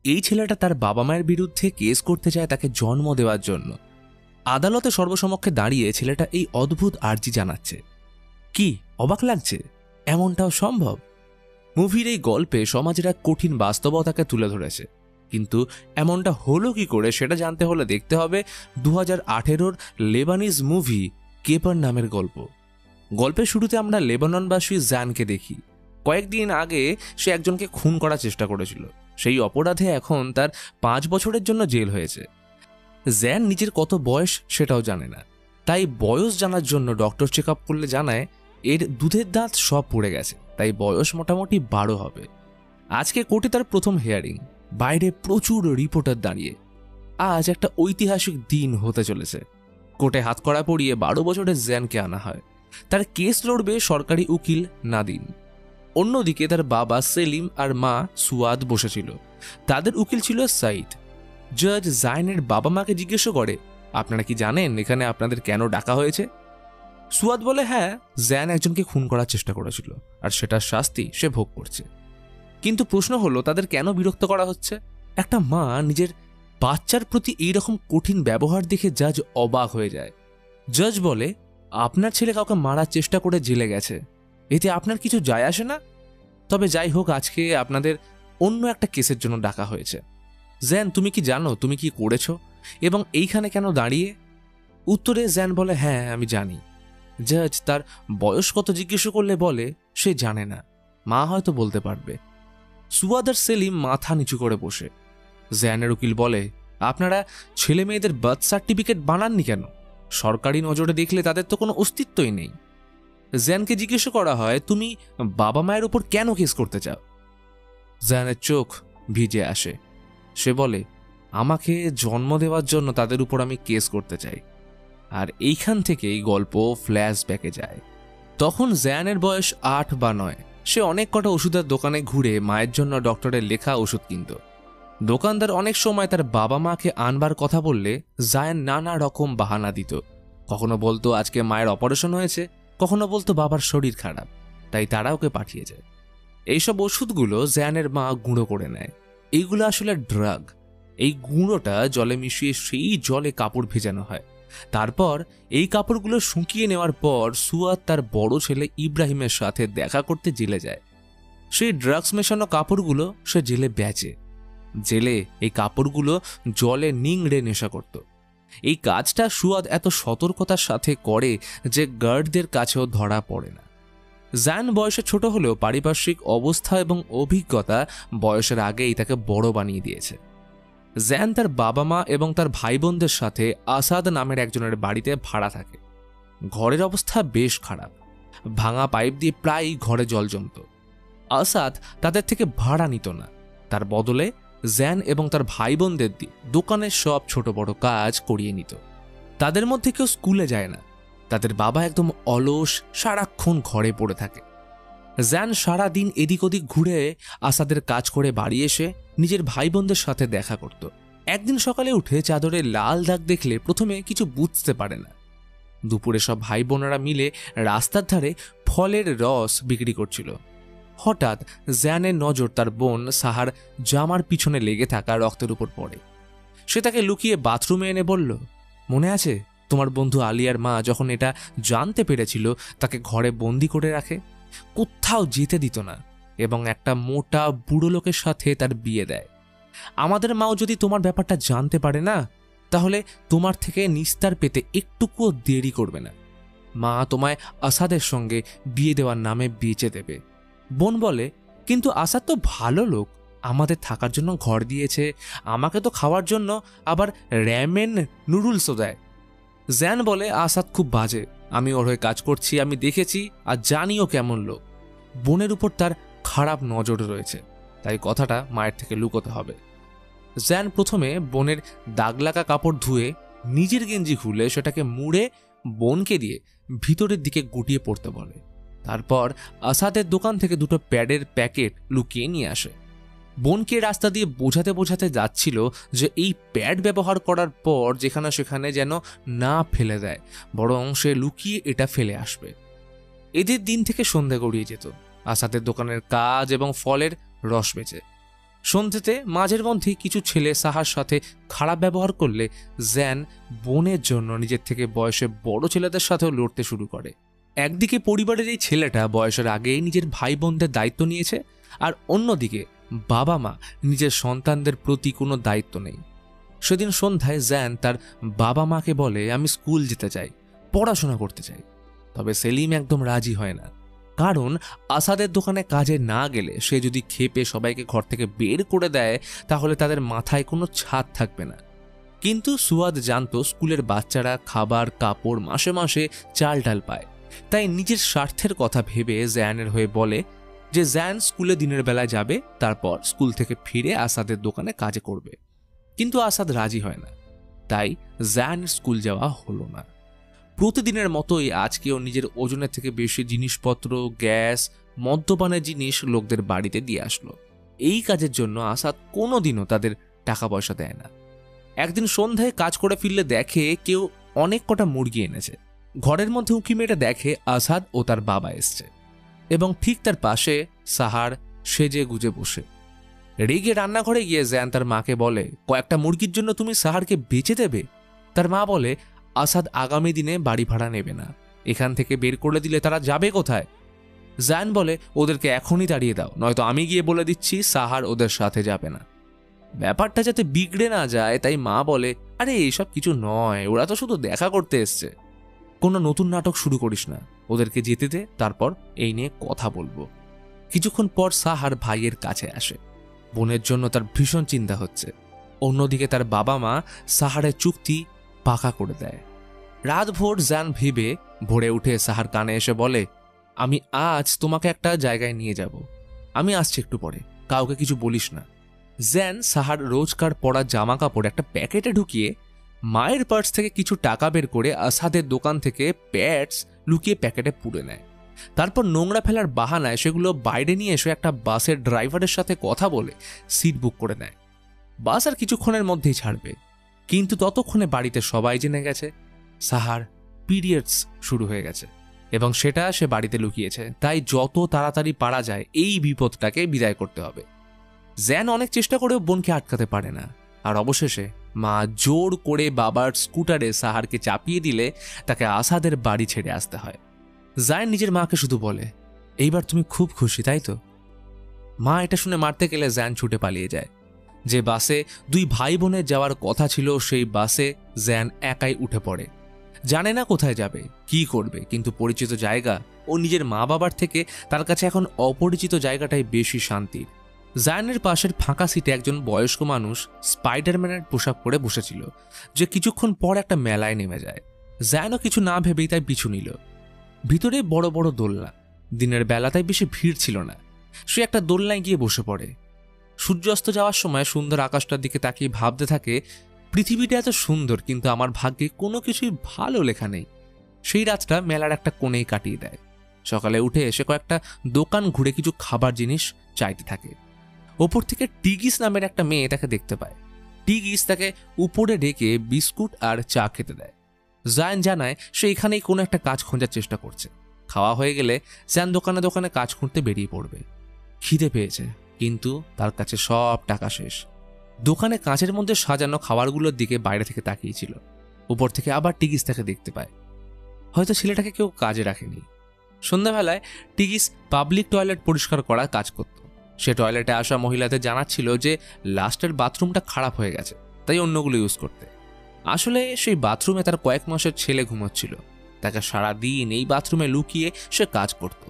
এই ছেলেটা তার বাবা মায়ের বিরুদ্ধে কেস করতে চায় তাকে জন্ম দেওয়ার জন্য। আদালতে সর্বসমক্ষে দাঁড়িয়ে ছেলেটা এই অদ্ভুত আর্জি জানাচ্ছে। কি অবাক লাগছে? এমনটাও সম্ভব? মুভির এই গল্পে সমাজের এক কঠিন বাস্তবতাকে তুলে ধরেছে, কিন্তু এমনটা হলো কি করে সেটা জানতে হলে দেখতে হবে 2018 লেবানিজ মুভি কেপার নামের গল্প। গল্পের শুরুতে আমরা লেবাননবাসী জ্যানকে দেখি। কয়েকদিন আগে সে একজনকে খুন করার চেষ্টা করেছিল। সেই অপরাধে এখন তার 5 বছরের জন্য জেল হয়েছে। জ্যান নিজের কত বয়স সেটাও জানে না, তাই বয়স জানার জন্য ডক্টর চেক আপ করলে জানায় এর দুধের দাঁত সব পড়ে গেছে, তাই বয়স মোটামুটি 12 হবে। আজকে কোর্টে তার প্রথম হিয়ারিং। বাইরে প্রচুর রিপোর্টার দাঁড়িয়ে। আজ একটা ঐতিহাসিক দিন হতে চলেছে। কোর্টে হাতকড়া পরিয়ে 12 বছরের জ্যানকে আনা হয়। তার কেস লড়বে সরকারি উকিল নাদিম। অন্যদিকে তার বাবা সেলিম আর মা সুয়াদ বসেছিল। তাদের উকিল ছিল সাইদ। জজ জায়নের বাবা মাকে জিজ্ঞেস করে, আপনারা কি জানেন এখানে আপনাদের কেন ডাকা হয়েছে? সুয়াদ বলে, হ্যাঁ, জ্যান একজনকে খুন করার চেষ্টা করেছিল আর সেটার শাস্তি সে ভোগ করছে। কিন্তু প্রশ্ন হলো তাদের কেন বিরক্ত করা হচ্ছে? একটা মা নিজের বাচ্চার প্রতি এইরকম কঠিন ব্যবহার দেখে জাজ অবাক হয়ে যায়। জজ বলে, আপনার ছেলে কাউকে মারার চেষ্টা করে জেলে গেছে, এতে আপনার কিছু যায় আসে না। তবে যাই হোক, আজকে আপনাদের অন্য একটা কেসের জন্য ডাকা হয়েছে। জ্যান, তুমি কি জানো তুমি কি করেছো এবং এইখানে কেন দাঁড়িয়ে? উত্তরে জ্যান বলে, হ্যাঁ আমি জানি। জাজ তার বয়স কত জিজ্ঞেস করলে বলে সে জানে না, মা হয়তো বলতে পারবে। সুয়াদ আর সেলিম মাথা নিচু করে বসে। জ্যানের উকিল বলে, আপনারা ছেলে মেয়েদের বার্থ সার্টিফিকেট বানাননি কেন? সরকারি নজরে দেখলে তাদের তো কোনো অস্তিত্বই নেই। জ্যানকে জিজ্ঞেস করা হয়, তুমি বাবা মায়ের উপর কেন কেস করতে চাও? জ্যানের চোখ ভিজে আসে। সে বলে, আমাকে জন্ম দেওয়ার জন্য তাদের উপর আমি কেস করতে চাই। আর এইখান থেকেই গল্প ফ্ল্যাশব্যাকে যায়। তখন জ্যানের বয়স 8 বা 9। সে অনেক কটা ওষুধের দোকানে ঘুরে মায়ের জন্য ডক্টরের লেখা ওষুধ কিনত। দোকানদার অনেক সময় তার বাবা মাকে আনবার কথা বললে জায়ান নানা রকম বাহানা দিত। কখনো বলতো আজকে মায়ের অপারেশন হয়েছে, কখনো বলতো বাবার শরীর খারাপ, তাই তারা ওকে পাঠিয়ে যায়। এইসব ওষুধগুলো জ্যানের মা গুঁড়ো করে নেয়। এইগুলো আসলে ড্রাগ। এই গুঁড়োটা জলে মিশিয়ে সেই জলে কাপড় ভেজানো হয়। তারপর এই কাপড়গুলো শুকিয়ে নেওয়ার পর সুয়াদ তার বড় ছেলে ইব্রাহিমের সাথে দেখা করতে জেলে যায়। সেই ড্রাগস মেশানো কাপড়গুলো সে জেলে বেচে। জেলে এই কাপড়গুলো জলে নিংড়ে নেশা করত। এই কাজটা সুয়াদ এত সতর্কতার সাথে করে যে গার্ডদের কাছেও ধরা পড়ে না। জায়ান বয়সে ছোট হলেও পারিপার্শ্বিক অবস্থা এবং অভিজ্ঞতা বয়সের আগেই তাকে বড় বানিয়ে দিয়েছে। জায়ান তার বাবা মা এবং তার ভাই বোনদের সাথে আসাদ নামের একজনের বাড়িতে ভাড়া থাকে। ঘরের অবস্থা বেশ খারাপ। ভাঙা পাইপ দিয়ে প্রায়ই ঘরে জল জমত। আসাদ তাদের থেকে ভাড়া নিত না। তার বদলে জায়ান এবং তার ভাই বোনদের দিয়ে দোকানের সব ছোট বড় কাজ করিয়ে নিত। তাদের মধ্যে কেউ স্কুলে যায় না। তাদের বাবা একদম অলস, সারাক্ষণ ঘরে পড়ে থাকে। জায়ান সারাদিন এদিক ওদিক ঘুরে আসাদের কাজ করে বাড়ি এসে নিজের ভাই বোনদের সাথে দেখা করত। একদিন সকালে উঠে চাদরে লাল দাগ দেখলে প্রথমে কিছু বুঝতে পারে না। দুপুরে সব ভাই বোনেরা মিলে রাস্তার ধারে ফলের রস বিক্রি করছিল। হঠাৎ জায়ানের নজর তার বোন সাহার জামার পিছনে লেগে থাকা রক্তের উপর পড়ে। সে তাকে লুকিয়ে বাথরুমে এনে বলল, মনে আছে তোমার বন্ধু আলিয়ার মা যখন এটা জানতে পেরেছিল তাকে ঘরে বন্দি করে রাখে, কোথাও যেতে দিত না এবং একটা মোটা বুড়ো লোকের সাথে তার বিয়ে দেয়। আমাদের মাও যদি তোমার ব্যাপারটা জানতে পারে না, তাহলে তোমার থেকে নিস্তার পেতে একটুকুও দেরি করবে না। মা তোমায় আসাদের সঙ্গে বিয়ে দেওয়ার নামে বেচে দেবে। বোন বলে, কিন্তু আসাদ তো ভালো লোক, আমাদের থাকার জন্য ঘর দিয়েছে, আমাকে তো খাওয়ার জন্য আবার র্যামেন নুডলসও দেয়। জ্যান বলে, আসাদ খুব বাজে, আমি ওর হয়ে কাজ করছি, আমি দেখেছি আর জানিও কেমন লোক। বোনের উপর তার খারাপ নজর রয়েছে, তাই কথাটা মায়ের থেকে লুকোতে হবে। জ্যান প্রথমে বোনের দাগ লাগা কাপড় ধুয়ে নিজের গেঞ্জি খুলে সেটাকে মুড়ে বোনকে দিয়ে ভিতরের দিকে গুটিয়ে পড়তে বলে। তারপর আসাদের দোকান থেকে 2টো প্যাডের প্যাকেট লুকিয়ে নিয়ে আসে। বোনকে রাস্তা দিয়ে বোঝাতে বোঝাতে যাচ্ছিল যে এই প্যাড ব্যবহার করার পর যেখানে সেখানে যেন না ফেলে দেয়, বরং সে লুকিয়ে এটা ফেলে আসবে। এদের দিন থেকে সন্ধ্যা গড়িয়ে যেত আসাদের দোকানের কাজ এবং ফলের রস বেচে। সন্ধ্যেতে মাঝের মধ্যেই কিছু ছেলে সাহার সাথে খারাপ ব্যবহার করলে জ্যান বোনের জন্য নিজের থেকে বয়সে বড় ছেলেদের সাথেও লড়তে শুরু করে। একদিকে পরিবারের এই ছেলেটা বয়সের আগেই নিজের ভাই বোনদের দায়িত্ব নিয়েছে, আর অন্যদিকে বাবা মা নিজের সন্তানদের প্রতি কোনো দায়িত্ব নেই। সেদিন সন্ধ্যায় জ্যান তার বাবা মাকে বলে, আমি স্কুল যেতে চাই, পড়াশোনা করতে চাই। তবে সেলিম একদম রাজি হয় না, কারণ আসাদের দোকানে কাজে না গেলে সে যদি খেপে সবাইকে ঘর থেকে বের করে দেয় তাহলে তাদের মাথায় কোনো ছাদ থাকবে না। কিন্তু সুয়াদ জানতো স্কুলের বাচ্চারা খাবার কাপড় মাসে মাসে চাল ডাল পায়, তাই নিজের স্বার্থের কথা ভেবে জ্যানের হয়ে বলে যে জ্যান স্কুলে দিনের বেলায় যাবে, তারপর স্কুল থেকে ফিরে আসাদের দোকানে কাজে করবে। কিন্তু আসাদ রাজি হয় না, তাই জ্যান স্কুল যাওয়া হলো না। প্রতিদিনের মতোই আজকেও নিজের ওজনের থেকে বেশি জিনিসপত্র, গ্যাস, মদ্যপানের জিনিস লোকদের বাড়িতে দিয়ে আসলো। এই কাজের জন্য আসাদ কোনোদিনও তাদের টাকা পয়সা দেয় না। একদিন সন্ধ্যায় কাজ করে ফিরলে দেখে কেউ অনেক কটা মুরগি এনেছে। ঘরের মধ্যে উঁকি মেরে দেখে আসাদ ও তার বাবা এসছে, এবং ঠিক তার পাশে সাহার সেজে গুজে বসে। রেগে রান্নাঘরে গিয়ে জ্যান তার মাকে বলে, কয়েকটা মুরগির জন্য তুমি সাহারকে বেচে দেবে? তার মা বলে, আসাদ আগামী দিনে বাড়ি ভাড়া নেবে না, এখান থেকে বের করে দিলে তারা যাবে কোথায়? জ্যান বলে, ওদেরকে এখনই তাড়িয়ে দাও, নয়তো আমি গিয়ে বলে দিচ্ছি সাহার ওদের সাথে যাবে না। ব্যাপারটা যাতে বিগড়ে না যায় তাই মা বলে, আরে এইসব কিছু নয়, ওরা তো শুধু দেখা করতে এসছে, কোনো নতুন নাটক শুরু করিস না, ওদেরকে যেতে দে, তারপর এই নিয়ে কথা বলবো। কিছুক্ষণ পর সাহার ভাইয়ের কাছে আসে। বোনের জন্য তার ভীষণ চিন্তা হচ্ছে। অন্যদিকে তার বাবা মা সাহারের চুক্তি পাকা করে দেয়। রাত ভোর জ্যান ভেবে ভোরে উঠে সাহার কানে এসে বলে, আমি আজ তোমাকে একটা জায়গায় নিয়ে যাব, আমি আসছি একটু পরে, কাউকে কিছু বলিস না। জ্যান সাহার রোজকার পরা জামা কাপড় একটা প্যাকেটে ঢুকিয়ে মায়ের পার্স থেকে কিছু টাকা বের করে আসাদের দোকান থেকে প্যাডস লুকিয়ে প্যাকেটে পুরে নেয়। তারপর নোংরা ফেলার বাহানায় সেগুলো বাইরে নিয়ে এসে একটা বাসের ড্রাইভারের সাথে কথা বলে সিট বুক করে নেয়। বাস আর কিছুক্ষণের মধ্যেই ছাড়বে, কিন্তু ততক্ষণে বাড়িতে সবাই জেনে গেছে সাহার পিরিয়ডস শুরু হয়ে গেছে, এবং সেটা সে বাড়িতে লুকিয়েছে। তাই যত তাড়াতাড়ি পারা যায় এই বিপদটাকে বিদায় করতে হবে। জ্যান অনেক চেষ্টা করেও বোনকে আটকাতে পারে না, আর অবশেষে মা জোর করে বাবার স্কুটারে সাহারকে চাপিয়ে দিলে তাকে আসাদের বাড়ি ছেড়ে আসতে হয়। জায়ন নিজের মাকে শুধু বলে, এইবার তুমি খুব খুশি তাই তো? মা এটা শুনে মারতে গেলে জ্যান ছুটে পালিয়ে যায়। যে বাসে দুই ভাই বোনের যাওয়ার কথা ছিল সেই বাসে জ্যান একাই উঠে পড়ে। জানে না কোথায় যাবে, কি করবে, কিন্তু পরিচিত জায়গা ও নিজের মা বাবার থেকে তার কাছে এখন অপরিচিত জায়গাটাই বেশি শান্তির। জায়নের পাশের ফাঁকা সিটে একজন বয়স্ক মানুষ স্পাইডারম্যানের পোশাক পরে বসেছিল, যে কিছুক্ষণ পর একটা মেলায় নেমে যায়। জায়নও কিছু না ভেবেই তাই পিছু নিল। ভিতরে বড় বড় দোলনা, দিনের বেলাটায় বেশি ভিড় ছিল না। সে একটা দোলনায় গিয়ে বসে পড়ে। সূর্যাস্ত যাওয়ার সময় সুন্দর আকাশটার দিকে তাকিয়ে ভাবতে থাকে, পৃথিবীটা এত সুন্দর, কিন্তু আমার ভাগ্যে কোনো কিছুই ভালো লেখা নেই। সেই রাতটা মেলার একটা কোণেই কাটিয়ে দেয়। সকালে উঠে এসে কয়েকটা দোকান ঘুরে কিছু খাবার জিনিস চাইতে থাকে। ওপর থেকে টিগিস নামের একটা মেয়ে তাকে দেখতে পায়। টিগিস তাকে উপরে ডেকে বিস্কুট আর চা খেতে দেয়। জায়ন জানায় সে এখানেই কোনো একটা কাজ খোঁজার চেষ্টা করছে। খাওয়া হয়ে গেলে জায়ন দোকানে দোকানে কাজ খুঁজতে বেরিয়ে পড়বে। খিদে পেয়েছে, কিন্তু তার কাছে সব টাকা শেষ। দোকানে কাঁচের মধ্যে সাজানো খাবারগুলোর দিকে বাইরে থেকে তাকিয়েছিল। উপর থেকে আবার টিগিস তাকে দেখতে পায়। হয়তো ছেলেটাকে কেউ কাজে রাখেনি। সন্ধ্যাবেলায় টিগিস পাবলিক টয়লেট পরিষ্কার করার কাজ করত। সে টয়লেটে আসা মহিলাদের জানাচ্ছিল যে লাস্টের বাথরুমটা খারাপ হয়ে গেছে, তাই অন্যগুলো ইউজ করতে। আসলে সেই বাথরুমে তার কয়েক মাসের ছেলে ঘুমোচ্ছিল। তাকে সারাদিন এই বাথরুমে লুকিয়ে সে কাজ করত,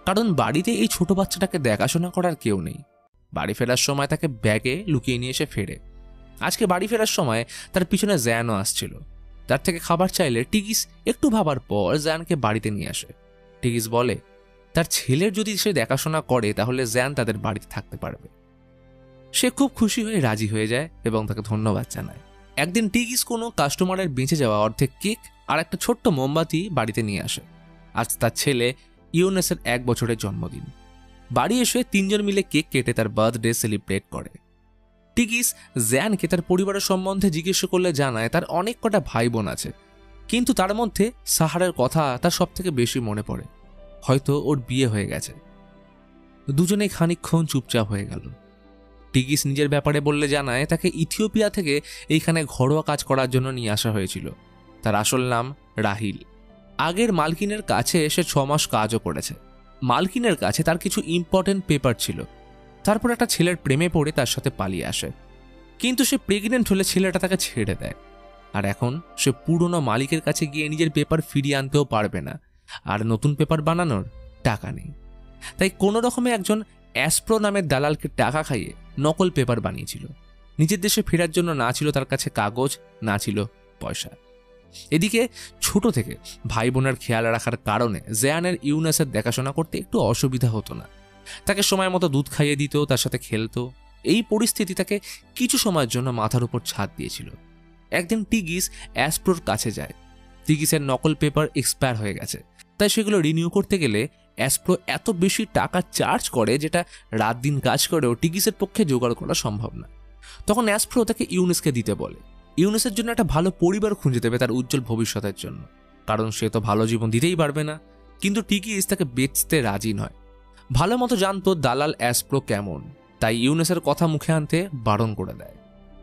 কারণ বাড়িতে এই ছোট বাচ্চাটাকে দেখাশোনা করার কেউ নেই। বাড়ি ফেরার সময় তাকে ব্যাগে লুকিয়ে নিয়ে এসে ফেরে। আজকে বাড়ি ফেরার সময় তার পিছনে জ্যানও আসছিল। তার থেকে খাবার চাইলে টিগিস একটু ভাবার পর জ্যানকে বাড়িতে নিয়ে আসে। টিগিস বলে তার ছেলের যদি সে দেখাশোনা করে তাহলে জ্যান তাদের বাড়িতে থাকতে পারবে। সে খুব খুশি হয়ে রাজি হয়ে যায় এবং তাকে ধন্যবাদ জানায়। একদিন টিগিস কোনো কাস্টমারের বেঁচে যাওয়া অর্ধেক কেক আর একটা ছোট্ট মোমবাতি বাড়িতে নিয়ে আসে। আজ তার ছেলে ইউনেসের 1 বছরের জন্মদিন। বাড়ি এসে 3 জন মিলে কেক কেটে তার বার্থডে সেলিব্রেট করে। টিগিস জ্যানকে তার পরিবারের সম্বন্ধে জিজ্ঞেস করলে জানায় তার অনেক কটা ভাই বোন আছে, কিন্তু তার মধ্যে সাহারের কথা তার সব থেকে বেশি মনে পড়ে। হয়তো ওর বিয়ে হয়ে গেছে। দুজনেই খানিকক্ষণ চুপচাপ হয়ে গেল। টিগিস নিজের ব্যাপারে বললে জানায় তাকে ইথিওপিয়া থেকে এইখানে ঘরোয়া কাজ করার জন্য নিয়ে আসা হয়েছিল। তার আসল নাম রাহিল। আগের মালকিনের কাছে এসে 6 মাস কাজও করেছে। মালকিনের কাছে তার কিছু ইম্পর্টেন্ট পেপার ছিল। তারপর একটা ছেলের প্রেমে পড়ে তার সাথে পালিয়ে আসে, কিন্তু সে প্রেগনেন্ট হলে ছেলেটা তাকে ছেড়ে দেয়। আর এখন সে পুরনো মালিকের কাছে গিয়ে নিজের পেপার ফিরিয়ে আনতেও পারবে না, আর নতুন পেপার বানানোর টাকা নেই। তাই কোনো রকমে একজন অ্যাসপ্রো নামের দালালকে টাকা খাইয়ে নকল পেপার বানিয়েছিল। নিজের দেশে ফেরার জন্য না ছিল তার কাছে কাগজ, না ছিল পয়সা। এদিকে ছোট থেকে ভাই বোনের খেয়াল রাখার কারণে জেয়ানের ইউনাসের দেখাশোনা করতে একটু অসুবিধা হতো না। তাকে সময় মতো দুধ খাইয়ে দিত, তার সাথে খেলতো। এই পরিস্থিতি তাকে কিছু সময়ের জন্য মাথার উপর ছাদ দিয়েছিল। একদিন টিগিস অ্যাসপ্রোর কাছে যায়। টিগিসের নকল পেপার এক্সপায়ার হয়ে গেছে, তাই সেগুলো রিনিউ করতে গেলে অ্যাসপ্রো এত বেশি টাকা চার্জ করে যেটা রাত দিন কাজ করেও টিগিসের পক্ষে জোগাড় করা সম্ভব না। তখন অ্যাসপ্রো তাকে ইউনিসকে দিতে বলে। ইউনিসের জন্য একটা ভালো পরিবার খুঁজে দেবে তার উজ্জ্বল ভবিষ্যতের জন্য, কারণ সে তো ভালো জীবন দিতেই পারবে না। কিন্তু টিগিস তাকে বেচতে রাজি নয়। ভালো মতো জানতো দালাল অ্যাসপ্রো কেমন, তাই ইউনিসের কথা মুখে আনতে বারণ করে দেয়।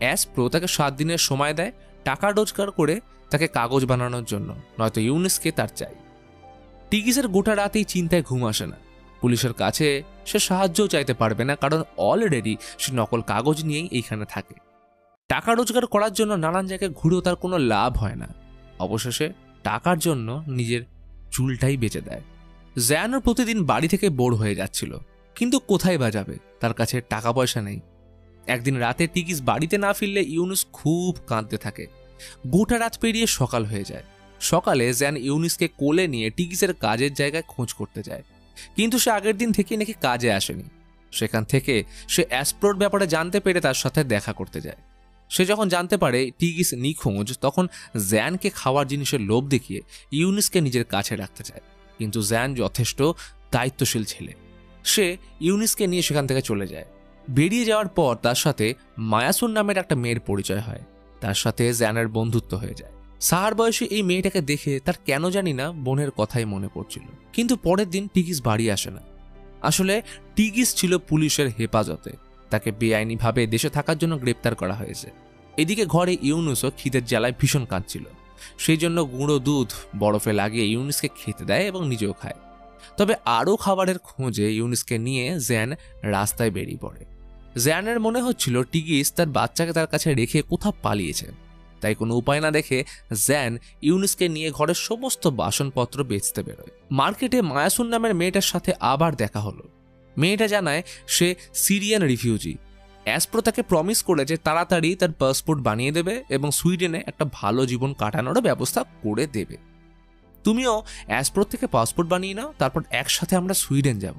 অ্যাসপ্রো তাকে 7 দিনের সময় দেয় টাকা রোজগার করে তাকে কাগজ বানানোর জন্য, নয়তো ইউনিসকে তার চাই। টিগিসের গোটা রাতেই চিন্তায় ঘুম আসে না। পুলিশের কাছে সে সাহায্যও চাইতে পারবে না, কারণ অলরেডি সে নকল কাগজ নিয়েই এইখানে থাকে। টাকা রোজগার করার জন্য নানান জায়গায় ঘুরেও তার কোনো লাভ হয় না। অবশেষে টাকার জন্য নিজের চুলটাই বেচে দেয়। জ্যানোর প্রতিদিন বাড়ি থেকে বোর হয়ে যাচ্ছিল, কিন্তু কোথায় বা যাবে, তার কাছে টাকা পয়সা নেই। একদিন রাতে টিগিস বাড়িতে না ফিরলে ইউনুস খুব কাঁদতে থাকে। গোটা রাত পেরিয়ে সকাল হয়ে যায়। সকালে জ্যান ইউনিসকে কোলে নিয়ে টিগিসের কাজের জায়গায় খোঁজ করতে যায়, কিন্তু সে আগের দিন থেকেই নাকি কাজে আসেনি। সেখান থেকে সে অ্যাসপ্রোর ব্যাপারে জানতে পেরে তার সাথে দেখা করতে যায়। সে যখন জানতে পারে টিগিস নিখোঁজ, তখন জ্যানকে খাওয়ার জিনিসের লোভ দেখিয়ে ইউনিসকে নিজের কাছে রাখতে চায়। কিন্তু জ্যান যথেষ্ট দায়িত্বশীল ছেলে। সে ইউনিসকে নিয়ে সেখান থেকে চলে যায়। বেরিয়ে যাওয়ার পর তার সাথে মায়াসুন নামের একটা মেয়ের পরিচয় হয়। তার সাথে জ্যানের বন্ধুত্ব হয়ে যায়। সাহার বয়সী এই মেয়েটাকে দেখে তার কেন জানি না বোনের কথাই মনে পড়ছিল। কিন্তু পরের দিন টিগিস বাড়ি আসে না। আসলে টিগিস ছিল পুলিশের হেফাজতে। তাকে বেআইনিভাবে দেশে থাকার জন্য গ্রেপ্তার করা হয়েছে। এদিকে ঘরে ইউনুসও খিদের জ্বালায় ভীষণ কাঁদছিল। সেই জন্য গুঁড়ো দুধ বরফে লাগিয়ে ইউনিসকে খেতে দেয় এবং নিজেও খায়। তবে আরও খাবারের খোঁজে ইউনিসকে নিয়ে জ্যান রাস্তায় বেরিয়ে পড়ে। জ্যানের মনে হচ্ছিল টিগিস তার বাচ্চাকে তার কাছে রেখে কোথাও পালিয়েছে। তাই কোনো উপায় না দেখে জ্যান ইউনিসকে নিয়ে ঘরের সমস্ত বাসনপত্র বেচতে বেরোয়। মার্কেটে মায়াসুন নামের মেয়েটার সাথে আবার দেখা হলো। মেয়েটা জানায় সে সিরিয়ান রিফিউজি। অ্যাসপ্রো তাকে প্রমিস করে যে তাড়াতাড়ি তার পাসপোর্ট বানিয়ে দেবে এবং সুইডেনে একটা ভালো জীবন কাটানোর ব্যবস্থা করে দেবে। তুমিও অ্যাসপ্রো থেকে পাসপোর্ট বানিয়ে নাও, তারপর একসাথে আমরা সুইডেন যাব।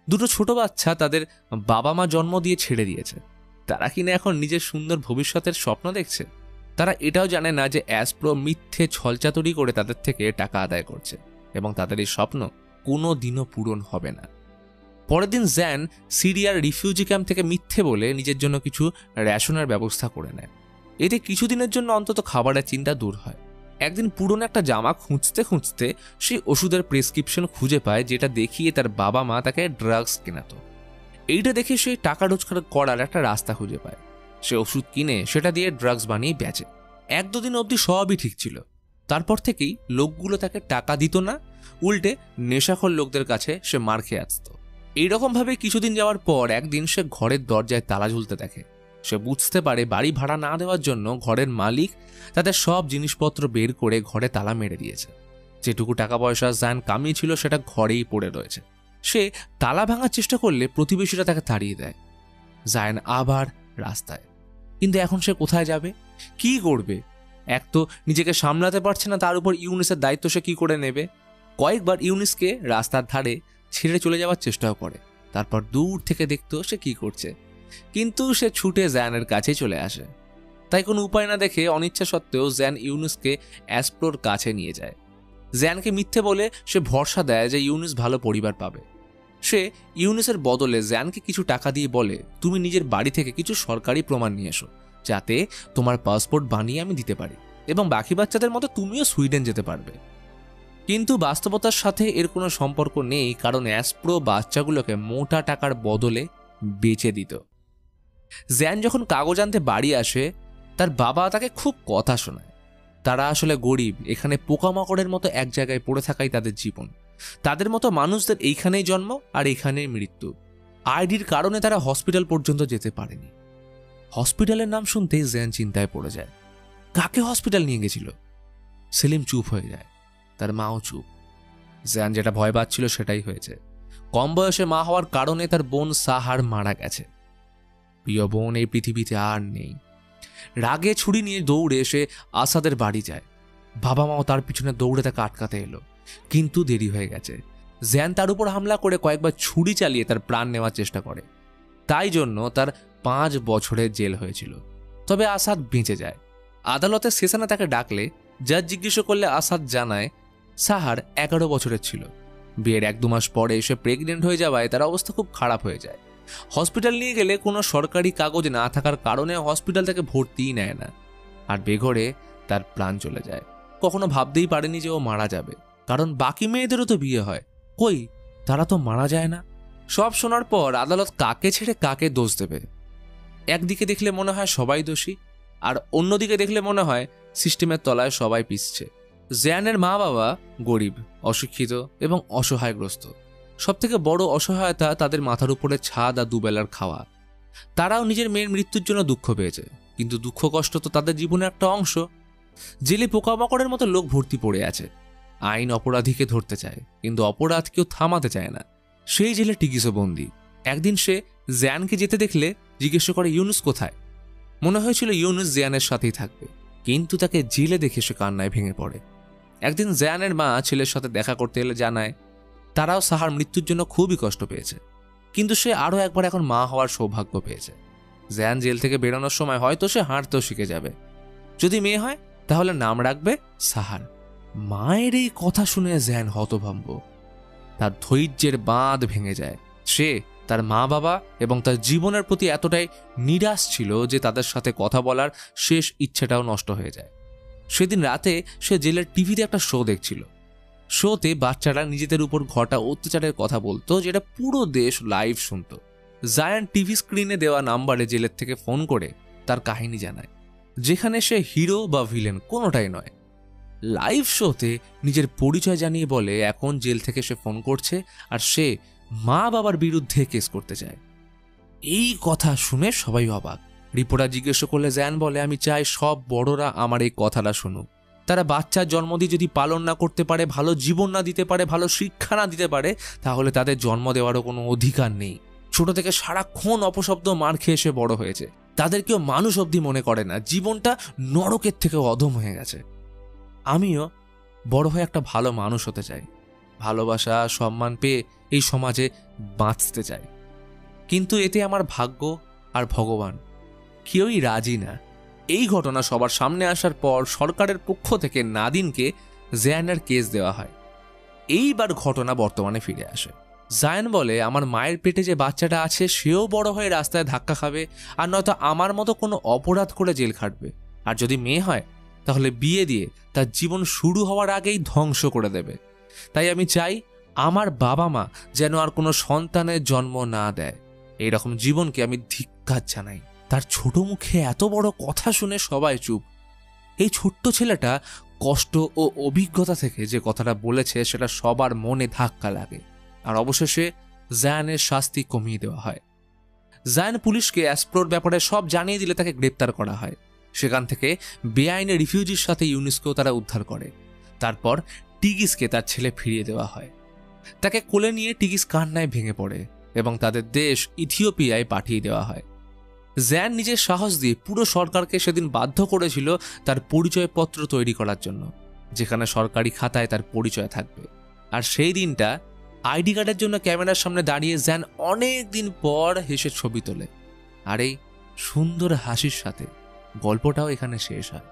দুটো ছোট বাচ্চা তাদের বাবা মা জন্ম দিয়ে ছেড়ে দিয়েছে। তারা কিনা এখন নিজের সুন্দর ভবিষ্যতের স্বপ্ন দেখছে। তারা এটাও জানে না যে অ্যাসপ্রো মিথ্যে ছলচাতুরি করে তাদের থেকে টাকা আদায় করছে এবং তাদের এই স্বপ্ন কোনো দিনও পূরণ হবে না। পরের দিন জ্যান সিরিয়ার রিফিউজি ক্যাম্প থেকে মিথ্যে বলে নিজের জন্য কিছু রেশনের ব্যবস্থা করে নেয়। এতে কিছুদিনের জন্য অন্তত খাবারের চিন্তা দূর হয়। একদিন পুরনো একটা জামা খুঁজতে খুঁজতে সে ওষুধের প্রেসক্রিপশন খুঁজে পায়, যেটা দেখিয়ে তার বাবা মা তাকে ড্রাগস কেনাতো। এইটা দেখে সে টাকা রোজগার করার একটা রাস্তা খুঁজে পায়। সে ওষুধ কিনে সেটা দিয়ে ড্রাগস বানিয়ে বেচে। 1-2 দিন অবধি সবই ঠিক ছিল। তারপর থেকেই লোকগুলো তাকে টাকা দিত না, উল্টে নেশাখোর লোকদের কাছে সে মার খেয়ে আসত। এইরকমভাবে কিছুদিন যাওয়ার পর একদিন সে ঘরের দরজায় তালা ঝুলতে দেখে। সে বুঝতে পারে বাড়ি ভাড়া না দেওয়ার জন্য ঘরের মালিক তাদের সব জিনিসপত্র বের করে ঘরে তালা মেরে দিয়েছে। যেটুকু টাকা পয়সা জ্যান কামিয়েছিল সেটা ঘরেই পড়ে রয়েছে। সে তালা ভাঙার চেষ্টা করলে প্রতিবেশীরা তাকে তাড়িয়ে দেয়। জায়ান আবার রাস্তায়। কিন্তু এখন সে কোথায় যাবে, কি করবে? এক তো নিজেকে সামলাতে পারছে না, তার উপর ইউনিসের দায়িত্ব সে কি করে নেবে? কয়েকবার ইউনিসকে রাস্তার ধারে ছেড়ে চলে যাওয়ার চেষ্টাও করে। তারপর দূর থেকে দেখতো সে কি করছে, কিন্তু সে ছুটে জ্যানের কাছে চলে আসে। তাই কোনো উপায় না দেখে অনিচ্ছা সত্ত্বেও জ্যান ইউনিসকে অ্যাসপ্রোর কাছে নিয়ে যায়। জ্যানকে মিথ্যে বলে সে ভরসা দেয় যে ইউনিস ভালো পরিবার পাবে। সে ইউনিসের বদলে জ্যানকে কিছু টাকা দিয়ে বলে, তুমি নিজের বাড়ি থেকে কিছু সরকারি প্রমাণ নিয়ে এসো, যাতে তোমার পাসপোর্ট বানিয়ে আমি দিতে পারি এবং বাকি বাচ্চাদের মতো তুমিও সুইডেন যেতে পারবে। কিন্তু বাস্তবতার সাথে এর কোনো সম্পর্ক নেই, কারণ অ্যাসপ্রো বাচ্চাগুলোকে মোটা টাকার বদলে বেচে দিত। জ্যান যখন কাগজ আনতে বাড়ি আসে, তার বাবা তাকে খুব কথা শোনায়। তারা আসলে গরিব, এখানে পোকামাকড়ের মতো এক জায়গায় পড়ে থাকাই তাদের জীবন। তাদের মতো মানুষদের এইখানেই জন্ম আর এইখানেই মৃত্যু। আইডির কারণে তারা হসপিটাল পর্যন্ত যেতে পারেনি। হসপিটালের নাম শুনতেই জ্যান চিন্তায় পড়ে যায়। কাকে হসপিটাল নিয়ে গেছিল? সেলিম চুপ হয়ে যায়, তার মাও চুপ। জ্যান যেটা ভয় পাচ্ছিল সেটাই হয়েছে। কম বয়সে মা হওয়ার কারণে তার বোন সাহার মারা গেছে। প্রিয় বোন এই পৃথিবীতে আর নেই। রাগে ছুরি নিয়ে দৌড়ে এসে আসাদের বাড়ি যায়। বাবা মাও তার পিছনে দৌড়ে তাকে আটকাতে এলো, কিন্তু দেরি হয়ে গেছে। জ্যান তার উপর হামলা করে কয়েকবার ছুরি চালিয়ে তার প্রাণ নেওয়ার চেষ্টা করে। তাই জন্য তার 5 বছরের জেল হয়েছিল। তবে আসাদ বেঁচে যায়। আদালতের সেশনে তাকে ডাকলে জাজ জিজ্ঞেস করলে আসাদ জানায় সাহার 11 বছরের ছিল। বিয়ের 1-2 মাস পরে এসে প্রেগনেন্ট হয়ে যাওয়ায় তার অবস্থা খুব খারাপ হয়ে যায়। হসপিটাল নিয়ে গেলে কোনো সরকারি কাগজ না থাকার কারণে হসপিটাল তাকে ভর্তিই নেয় না। আর বেঘরে তার প্রাণ চলে যায়। কখনো ভাবতেই পারেনি যে ও মারা যাবে, কারণ বাকি মেয়েদেরও তো বিয়ে হয়, কই তারা তো মারা যায় না। সব শোনার পর আদালত কাকে ছেড়ে কাকে দোষ দেবে? একদিকে দেখলে মনে হয় সবাই দোষী, আর অন্যদিকে দেখলে মনে হয় সিস্টেমের তলায় সবাই পিছছে। জ্যানের মা বাবা গরিব, অশিক্ষিত এবং অসহায়গ্রস্ত। সবথেকে বড় অসহায়তা তাদের মাথার উপরে ছাদ আর দুবেলার খাওয়া। তারাও নিজের মেয়ের মৃত্যুর জন্য দুঃখ পেয়েছে, কিন্তু দুঃখ কষ্ট তো তাদের জীবনের একটা অংশ। জেলে পোকামাকড়ের মতো লোক ভর্তি পড়ে আছে। আইন অপরাধীকে ধরতে চায়, কিন্তু অপরাধ কেউ থামাতে চায় না। সেই জেলে টিকিসও বন্দি। একদিন সে জ্যানকে যেতে দেখলে জিজ্ঞেস করে ইউনুস কোথায়। মনে হয়েছিল ইউনুস জ্যানের সাথেই থাকবে, কিন্তু তাকে জেলে দেখে সে কান্নায় ভেঙে পড়ে। একদিন জ্যানের মা ছেলের সাথে দেখা করতে এলে জানায় তারাও সাহার মৃত্যুর জন্য খুবই কষ্ট পেয়েছে, কিন্তু সে আরও একবার এখন মা হওয়ার সৌভাগ্য পেয়েছে। জ্যান জেল থেকে বেরোনোর সময় হয়তো সে হাঁটতেও শিখে যাবে। যদি মেয়ে হয় তাহলে নাম রাখবে সাহার। মায়ের এই কথা শুনে জ্যান হতভম্ব। তার ধৈর্যের বাঁধ ভেঙে যায়। সে তার মা বাবা এবং তার জীবনের প্রতি এতটাই নিরাশ ছিল যে তাদের সাথে কথা বলার শেষ ইচ্ছেটাও নষ্ট হয়ে যায়। সেদিন রাতে সে জেলের টিভিতে একটা শো দেখছিল। শোতে বাচ্চারা নিজেদের উপর ঘটা অত্যাচারের কথা বলতো, যেটা পুরো দেশ লাইভ শুনত। জায়ান টিভি স্ক্রিনে দেওয়া নাম্বারে জেলের থেকে ফোন করে তার কাহিনী জানায়, যেখানে সে হিরো বা ভিলেন কোনোটাই নয়। লাইভ শোতে নিজের পরিচয় জানিয়ে বলে এখন জেল থেকে সে ফোন করছে আর সে মা বাবার বিরুদ্ধে কেস করতে চায়। এই কথা শুনে সবাই অবাক। রিপোর্টার জিজ্ঞেস করলে জ্যান বলে, আমি চাই সব বড়রা আমার এই কথাটা শুনুক। তারা বাচ্চার জন্ম দিয়ে যদি পালন না করতে পারে, ভালো জীবন না দিতে পারে, ভালো শিক্ষা না দিতে পারে, তাহলে তাদের জন্ম দেওয়ারও কোনো অধিকার নেই। ছোট থেকে সারাক্ষণ অপশব্দ মার খেয়ে সে বড় হয়েছে। তাদের কেউ মানুষ অবধি মনে করে না। জীবনটা নরকের থেকে অধম হয়ে গেছে। আমিও বড় হয়ে একটা ভালো মানুষ হতে চাই, ভালোবাসা সম্মান পেয়ে এই সমাজে বাঁচতে চাই, কিন্তু এতে আমার ভাগ্য আর ভগবান কেউই রাজি না। এই ঘটনা সবার সামনে আসার পর সরকারের পক্ষ থেকে নাদিনকে জায়ানের কেস দেওয়া হয়। এইবার ঘটনা বর্তমানে ফিরে আসে। জায়ান বলে, আমার মায়ের পেটে যে বাচ্চাটা আছে সেও বড় হয়ে রাস্তায় ধাক্কা খাবে, আর নয়তো আমার মতো কোনো অপরাধ করে জেল খাটবে। আর যদি মেয়ে হয় তাহলে বিয়ে দিয়ে তার জীবন শুরু হওয়ার আগেই ধ্বংস করে দেবে। তাই আমি চাই আমার বাবা মা যেন আর কোনো সন্তানের জন্ম না দেয়। এইরকম জীবনকে আমি ধিক্কার জানাই। তার ছোট মুখে এত বড় কথা শুনে সবাই চুপ। এই ছোট্ট ছেলেটা কষ্ট ও অভিজ্ঞতা থেকে যে কথাটা বলেছে সেটা সবার মনে ধাক্কা লাগে। আর অবশেষে জায়ানের শাস্তি কমিয়ে দেওয়া হয়। জায়ান পুলিশকে অ্যাসপ্রোর ব্যাপারে সব জানিয়ে দিলে তাকে গ্রেপ্তার করা হয়। সেখান থেকে বেআইনি রিফিউজির সাথে ইউনেস্কো তারা উদ্ধার করে। তারপর টিগিসকে তার ছেলে ফিরিয়ে দেওয়া হয়। তাকে কোলে নিয়ে টিগিস কান্নায় ভেঙে পড়ে এবং তাদের দেশ ইথিওপিয়ায় পাঠিয়ে দেওয়া হয়। জ্যান নিজের সাহস দিয়ে পুরো সরকারকে সেদিন বাধ্য করেছিল তার পরিচয়পত্র তৈরি করার জন্য, যেখানে সরকারি খাতায় তার পরিচয় থাকবে। আর সেই দিনটা আইডি কার্ডের জন্য ক্যামেরার সামনে দাঁড়িয়ে জ্যান অনেক দিন পর হেসে ছবি তোলে। আর এই সুন্দর হাসির সাথে গল্পটাও এখানে শেষ হয়।